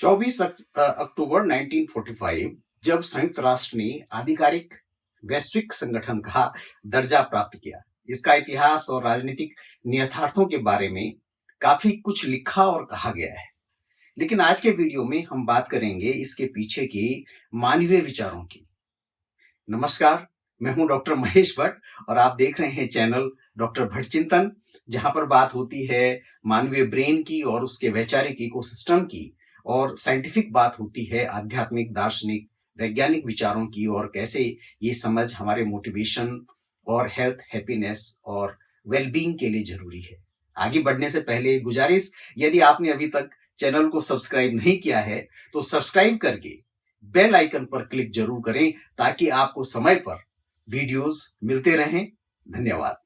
अक्टूबर 1945 जब संयुक्त राष्ट्र ने आधिकारिक वैश्विक संगठन का दर्जा प्राप्त किया, इसका इतिहास और राजनीतिक नियतार्थों के बारे में काफी कुछ लिखा और कहा गया है। लेकिन आज के वीडियो में हम बात करेंगे इसके पीछे के मानवीय विचारों की। नमस्कार, मैं हूं डॉक्टर महेश भट्ट और आप देख रहे हैं चैनल डॉक्टर भट्ट चिंतन, जहां पर बात होती है मानवीय ब्रेन की और उसके वैचारिक इकोसिस्टम की, और साइंटिफिक बात होती है आध्यात्मिक, दार्शनिक, वैज्ञानिक विचारों की, और कैसे ये समझ हमारे मोटिवेशन और हेल्थ, हैप्पीनेस और वेलबींग के लिए जरूरी है। आगे बढ़ने से पहले गुजारिश, यदि आपने अभी तक चैनल को सब्सक्राइब नहीं किया है तो सब्सक्राइब करके बेल आइकन पर क्लिक जरूर करें ताकि आपको समय पर वीडियोस मिलते रहें। धन्यवाद।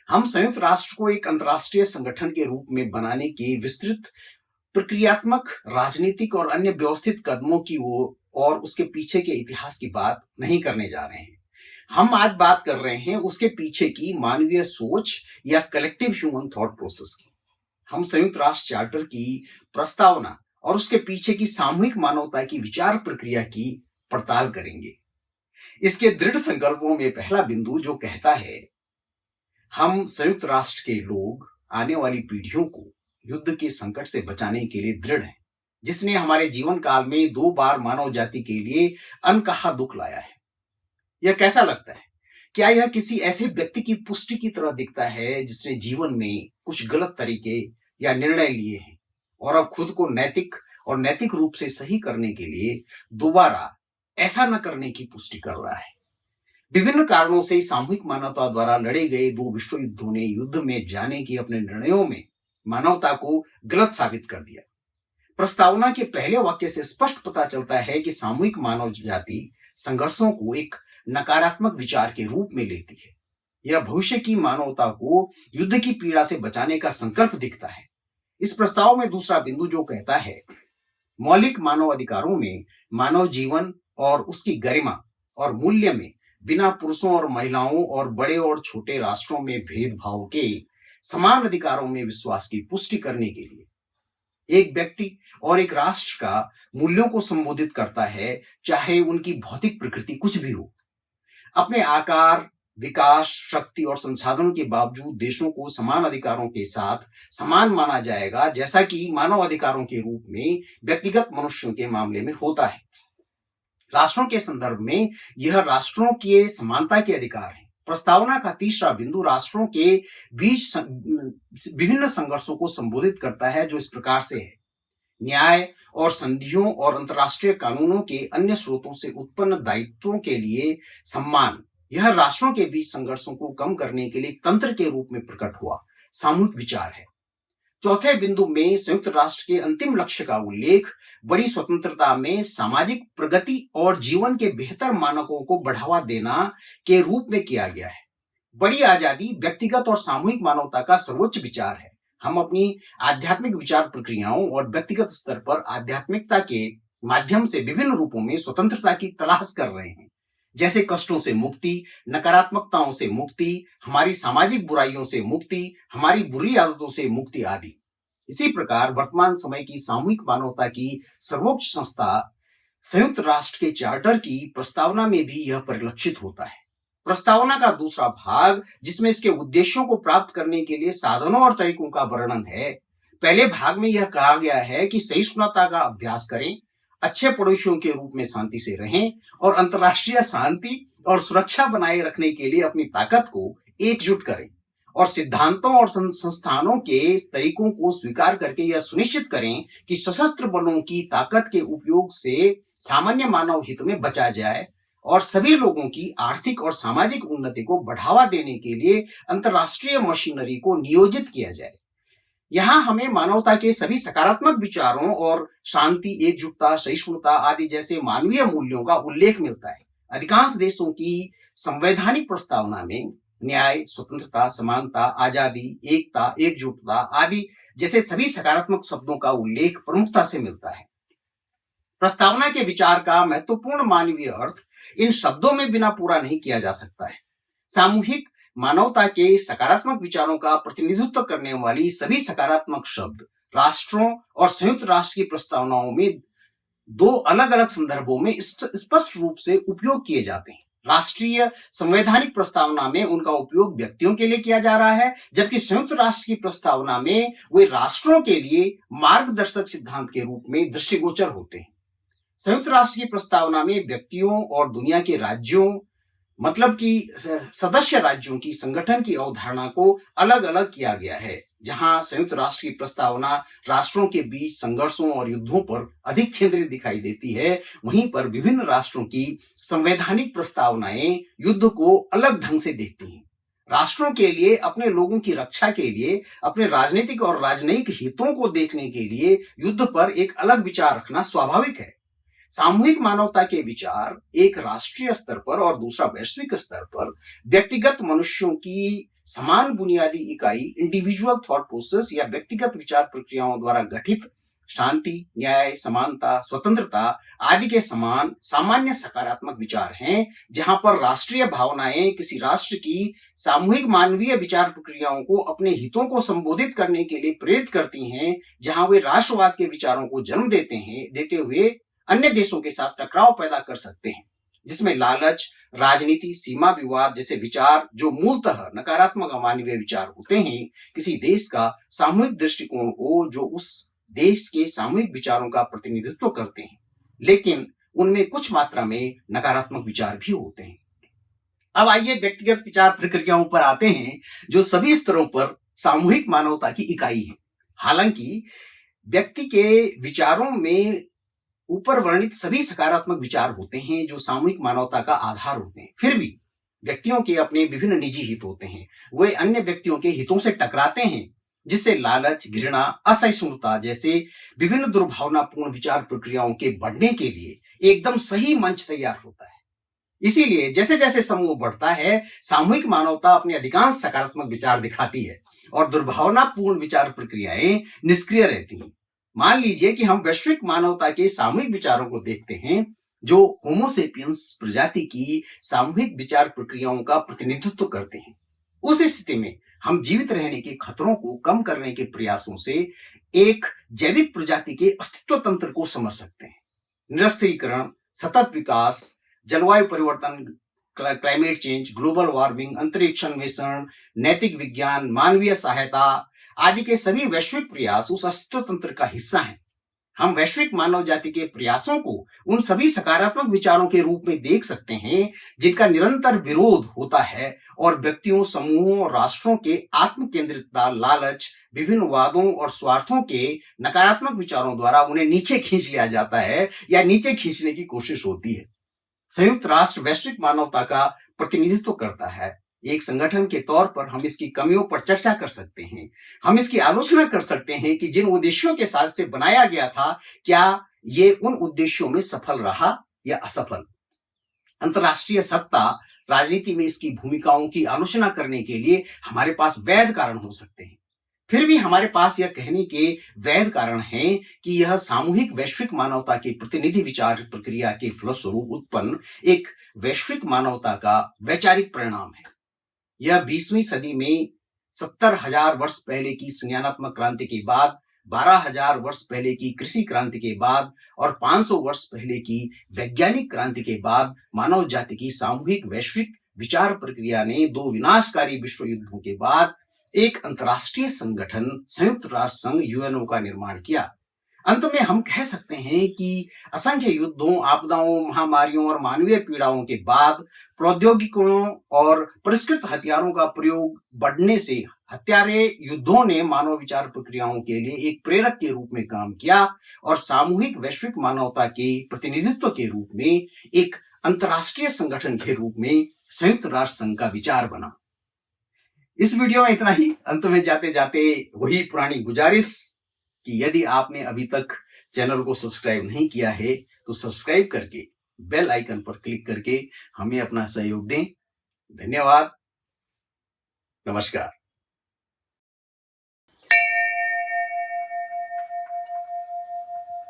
हम संयुक्त राष्ट्र को एक अंतर्राष्ट्रीय संगठन के रूप में बनाने के विस्तृत प्रक्रियात्मक, राजनीतिक और अन्य व्यवस्थित कदमों की और उसके पीछे के इतिहास की बात नहीं करने जा रहे हैं। हम आज बात कर रहे हैं उसके पीछे की मानवीय सोच या कलेक्टिव ह्यूमन थॉट प्रोसेस की। हम संयुक्त राष्ट्र चार्टर की प्रस्तावना और उसके पीछे की सामूहिक मानवता की विचार प्रक्रिया की पड़ताल करेंगे। इसके दृढ़ संकल्पों में पहला बिंदु जो कहता है, हम संयुक्त राष्ट्र के लोग आने वाली पीढ़ियों को युद्ध के संकट से बचाने के लिए दृढ़ हैं, जिसने हमारे जीवन काल में 2 बार मानव जाति के लिए अनकहा दुख लाया है। यह कैसा लगता है? क्या यह किसी ऐसे व्यक्ति की पुष्टि की तरह दिखता है जिसने जीवन में कुछ गलत तरीके या निर्णय लिए हैं और अब खुद को नैतिक रूप से सही करने के लिए दोबारा ऐसा न करने की पुष्टि कर रहा है? विभिन्न कारणों से सामूहिक मानवता द्वारा लड़े गए 2 विश्व युद्धों ने युद्ध में जाने के अपने निर्णयों में मानवता को गलत साबित कर दिया। प्रस्तावना के पहले वाक्य से स्पष्ट पता चलता है कि सामूहिक मानव जाति संघर्षों को एक नकारात्मक विचार के रूप में लेती है। यह भविष्य की मानवता को युद्ध की पीड़ा से बचाने का संकल्प दिखता है। इस प्रस्ताव में दूसरा बिंदु जो कहता है, मौलिक मानव अधिकारों में मानव जीवन और उसकी गरिमा और मूल्य में बिना पुरुषों और महिलाओं और बड़े और छोटे राष्ट्रों में भेदभाव के समान अधिकारों में विश्वास की पुष्टि करने के लिए एक व्यक्ति और एक राष्ट्र का मूल्यों को संबोधित करता है, चाहे उनकी भौतिक प्रकृति कुछ भी हो। अपने आकार, विकास, शक्ति और संसाधनों के बावजूद देशों को समान अधिकारों के साथ समान माना जाएगा, जैसा कि मानव अधिकारों के रूप में व्यक्तिगत मनुष्यों के मामले में होता है। राष्ट्रों के संदर्भ में यह राष्ट्रों के समानता के अधिकार है। प्रस्तावना का तीसरा बिंदु राष्ट्रों के बीच विभिन्न संघर्षों को संबोधित करता है, जो इस प्रकार से है, न्याय और संधियों और अंतर्राष्ट्रीय कानूनों के अन्य स्रोतों से उत्पन्न दायित्वों के लिए सम्मान। यह राष्ट्रों के बीच संघर्षों को कम करने के लिए तंत्र के रूप में प्रकट हुआ सामूहिक विचार है। चौथे बिंदु में संयुक्त राष्ट्र के अंतिम लक्ष्य का उल्लेख बड़ी स्वतंत्रता में सामाजिक प्रगति और जीवन के बेहतर मानकों को बढ़ावा देना के रूप में किया गया है। बड़ी आजादी व्यक्तिगत और सामूहिक मानवता का सर्वोच्च विचार है। हम अपनी आध्यात्मिक विचार प्रक्रियाओं और व्यक्तिगत स्तर पर आध्यात्मिकता के माध्यम से विभिन्न रूपों में स्वतंत्रता की तलाश कर रहे हैं, जैसे कष्टों से मुक्ति, नकारात्मकताओं से मुक्ति, हमारी सामाजिक बुराइयों से मुक्ति, हमारी बुरी आदतों से मुक्ति आदि। इसी प्रकार वर्तमान समय की सामूहिक मानवता की सर्वोच्च संस्था संयुक्त राष्ट्र के चार्टर की प्रस्तावना में भी यह परिलक्षित होता है। प्रस्तावना का दूसरा भाग, जिसमें इसके उद्देश्यों को प्राप्त करने के लिए साधनों और तरीकों का वर्णन है। पहले भाग में यह कहा गया है कि सहिष्णुता का अभ्यास करें, अच्छे पड़ोसियों के रूप में शांति से रहें और अंतर्राष्ट्रीय शांति और सुरक्षा बनाए रखने के लिए अपनी ताकत को एकजुट करें, और सिद्धांतों और संस्थानों के तरीकों को स्वीकार करके यह सुनिश्चित करें कि सशस्त्र बलों की ताकत के उपयोग से सामान्य मानव हित में बचा जाए और सभी लोगों की आर्थिक और सामाजिक उन्नति को बढ़ावा देने के लिए अंतर्राष्ट्रीय मशीनरी को नियोजित किया जाए। यहाँ हमें मानवता के सभी सकारात्मक विचारों और शांति, एकजुटता, सहिष्णुता आदि जैसे मानवीय मूल्यों का उल्लेख मिलता है। अधिकांश देशों की संवैधानिक प्रस्तावना में न्याय, स्वतंत्रता, समानता, आजादी, एकता, एकजुटता आदि जैसे सभी सकारात्मक शब्दों का उल्लेख प्रमुखता से मिलता है। प्रस्तावना के विचार का महत्वपूर्ण मानवीय अर्थ इन शब्दों में बिना पूरा नहीं किया जा सकता है। सामूहिक मानवता के सकारात्मक विचारों का प्रतिनिधित्व करने वाली सभी सकारात्मक शब्द राष्ट्रों और संयुक्त राष्ट्र की प्रस्तावनाओं में दो अलग अलग संदर्भों में स्पष्ट रूप से उपयोग किए जाते हैं। राष्ट्रीय संवैधानिक प्रस्तावना में उनका उपयोग व्यक्तियों के लिए किया जा रहा है, जबकि संयुक्त राष्ट्र की प्रस्तावना में वे राष्ट्रों के लिए मार्गदर्शक सिद्धांत के रूप में दृष्टिगोचर होते हैं। संयुक्त राष्ट्र की प्रस्तावना में व्यक्तियों और दुनिया के राज्यों मतलब कि सदस्य राज्यों की संगठन की अवधारणा को अलग अलग किया गया है। जहां संयुक्त राष्ट्र की प्रस्तावना राष्ट्रों के बीच संघर्षों और युद्धों पर अधिक केंद्रित दिखाई देती है, वहीं पर विभिन्न राष्ट्रों की संवैधानिक प्रस्तावनाएं युद्ध को अलग ढंग से देखती हैं। राष्ट्रों के लिए अपने लोगों की रक्षा के लिए, अपने राजनीतिक और राजनयिक हितों को देखने के लिए युद्ध पर एक अलग विचार रखना स्वाभाविक है। सामूहिक मानवता के विचार एक राष्ट्रीय स्तर पर और दूसरा वैश्विक स्तर पर व्यक्तिगत मनुष्यों की समान बुनियादी इकाई इंडिविजुअल थॉट प्रोसेस या व्यक्तिगत विचार प्रक्रियाओं द्वारा गठित शांति, न्याय, समानता, स्वतंत्रता आदि के समान सामान्य सकारात्मक विचार हैं, जहां पर राष्ट्रीय भावनाएं किसी राष्ट्र की सामूहिक मानवीय विचार प्रक्रियाओं को अपने हितों को संबोधित करने के लिए प्रेरित करती हैं, जहां वे राष्ट्रवाद के विचारों को जन्म देते हुए अन्य देशों के साथ टकराव पैदा कर सकते हैं, जिसमें लालच, राजनीति, सीमा विवाद जैसे विचार जो मूलतः नकारात्मक अमानवीय विचार होते हैं, किसी देश का सामूहिक दृष्टिकोण को जो उस देश के सामूहिक विचारों का प्रतिनिधित्व करते हैं, लेकिन उनमें कुछ मात्रा में नकारात्मक विचार भी होते हैं। अब आइए व्यक्तिगत विचार प्रक्रियाओं पर आते हैं, जो सभी स्तरों पर सामूहिक मानवता की इकाई है। हालांकि व्यक्ति के विचारों में ऊपर वर्णित सभी सकारात्मक विचार होते हैं जो सामूहिक मानवता का आधार होते हैं, फिर भी व्यक्तियों के अपने विभिन्न निजी हित होते हैं। वे अन्य व्यक्तियों के हितों से टकराते हैं, जिससे लालच, घृणा, असहिष्णुता जैसे विभिन्न दुर्भावनापूर्ण विचार प्रक्रियाओं के बढ़ने के लिए एकदम सही मंच तैयार होता है। इसीलिए जैसे जैसे समूह बढ़ता है, सामूहिक मानवता अपने अधिकांश सकारात्मक विचार दिखाती है और दुर्भावनापूर्ण विचार प्रक्रियाएं निष्क्रिय रहती हैं। मान लीजिए कि हम वैश्विक मानवता के सामूहिक विचारों को देखते हैं, जो होमोसेपियंस प्रजाति की सामूहिक विचार प्रक्रियाओं का प्रतिनिधित्व करते हैं। उस स्थिति में हम जीवित रहने के खतरों को कम करने के प्रयासों से एक जैविक प्रजाति के अस्तित्व तंत्र को समझ सकते हैं। निरस्त्रीकरण, सतत विकास, जलवायु परिवर्तन, क्लाइमेट चेंज, ग्लोबल वार्मिंग, अंतरिक्ष अन्वेषण, नैतिक विज्ञान, मानवीय सहायता आदि के सभी वैश्विक प्रयास उस अस्तित्व तंत्र का हिस्सा हैं। हम वैश्विक मानव जाति के प्रयासों को उन सभी सकारात्मक विचारों के रूप में देख सकते हैं जिनका निरंतर विरोध होता है और व्यक्तियों, समूहों और राष्ट्रों के आत्म केंद्रितता, लालच, विभिन्न वादों और स्वार्थों के नकारात्मक विचारों द्वारा उन्हें नीचे खींच लिया जाता है या नीचे खींचने की कोशिश होती है। संयुक्त राष्ट्र वैश्विक मानवता का प्रतिनिधित्व करता है। एक संगठन के तौर पर हम इसकी कमियों पर चर्चा कर सकते हैं, हम इसकी आलोचना कर सकते हैं कि जिन उद्देश्यों के साथ से बनाया गया था, क्या ये उन उद्देश्यों में सफल रहा या असफल। अंतर्राष्ट्रीय सत्ता राजनीति में इसकी भूमिकाओं की आलोचना करने के लिए हमारे पास वैध कारण हो सकते हैं। फिर भी हमारे पास यह कहने के वैध कारण हैं कि यह सामूहिक वैश्विक मानवता के प्रतिनिधि विचार प्रक्रिया के फलस्वरूप उत्पन्न एक वैश्विक मानवता का वैचारिक परिणाम है। यह 20वीं सदी में 70,000 वर्ष पहले की संज्ञानात्मक क्रांति के बाद, 12,000 वर्ष पहले की कृषि क्रांति के बाद और 500 वर्ष पहले की वैज्ञानिक क्रांति के बाद मानव जाति की सामूहिक वैश्विक विचार प्रक्रिया ने 2 विनाशकारी विश्व युद्धों के बाद एक अंतर्राष्ट्रीय संगठन संयुक्त राष्ट्र संघ यूएनओ का निर्माण किया। अंत में हम कह सकते हैं कि असंख्य युद्धों, आपदाओं, महामारियों और मानवीय पीड़ाओं के बाद प्रौद्योगिकियों और परिष्कृत हथियारों का प्रयोग बढ़ने से हत्यारे युद्धों ने मानव विचार प्रक्रियाओं के लिए एक प्रेरक के रूप में काम किया और सामूहिक वैश्विक मानवता के प्रतिनिधित्व के रूप में एक अंतर्राष्ट्रीय संगठन के रूप में संयुक्त राष्ट्र संघ का विचार बना। इस वीडियो में इतना ही। अंत में जाते जाते वही पुरानी गुजारिश कि यदि आपने अभी तक चैनल को सब्सक्राइब नहीं किया है तो सब्सक्राइब करके बेल आइकन पर क्लिक करके हमें अपना सहयोग दें। धन्यवाद। नमस्कार।